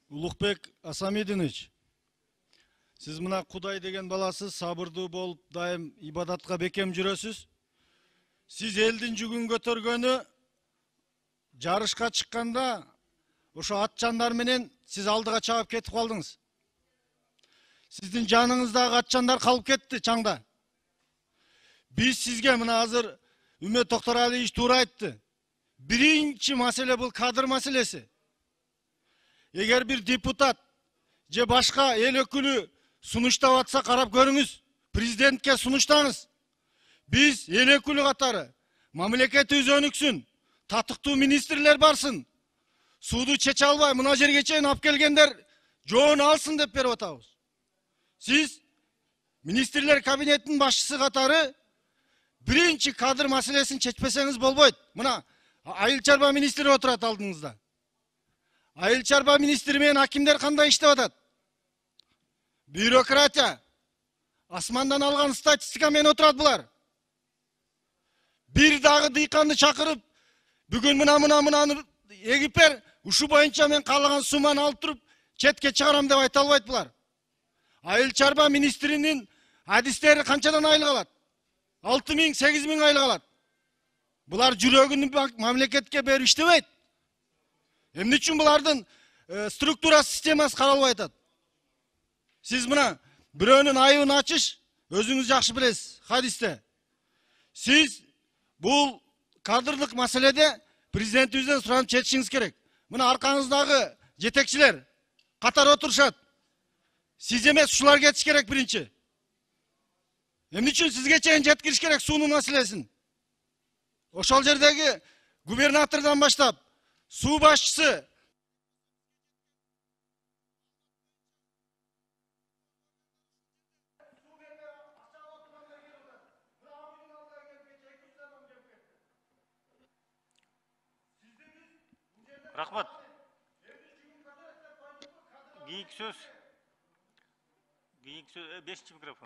Улукбек Асамидинович, сиз мына Кудай деген баласы сабырдуу болуп, дайым ибадатка бекем жүрөсүз. Сиз элдин жүгүн көтөргөнү жарышка чыкканда ошо атчандар менен сиз алдыга чабып кетип калдыңыз. Сиздин жаныңыздагы атчандар калып кетти чаңда. Биз сизге мына азыр Үмөт Токтаралиевич туура айтты. Биринчи маселе бул кадр маселеси. Эгер бир депутат же башка эл өкүлү сунуштап атса карап көрүңүз, президентке сунуштаңыз. Биз эл өкүлү катары мамлекетибиз өнүксүн, татыктуу министрлер барсын. Сууду чече албай мына жерге чейин алып келгендер жоон алсын деп берип атабыз. Сиз министрлер кабинетинин башчысы катары биринчи кадр маселесин чечпесеңиз болбойт. Мына айыл чарба министри отурат алдыңызда. Айыл чарба министри менен акимдер кандай иштеп атат? Бюрократия. Асмандан алган статистика менен отурат булар. Бир дагы дыйканды чакырып, бүгүн мынаны эгип бер, ушу боюнча мен каалаган сумманы алып туруп, четке чыгарам деп айта албайт булар. Айыл чарба министринин адистери канчадан айлык алат? 6.000, 8.000 айлык алат. Булар жүрөгүн мамлекетке берип иштебейт. Эмне үчүн булардын структура системасы каралбай атат? Сиз мына бирөөнүн айыбын ачыш, өзүңүз жакшы билесиз, хадисте. Сиз бул кадрлык маселеде президентибизден суранып чечишиңиз керек. Мына аркаңыздагы жетекчилер катар отурушат. Сиз эмес, ушулар кетиш керек биринчи. Эмне үчүн сизге чейин жеткириш керек суунун маселесин? Ошол жердеги губернатордон баштап суу башчысы Рахмат. Кийинки сөз 5-чи микрофон.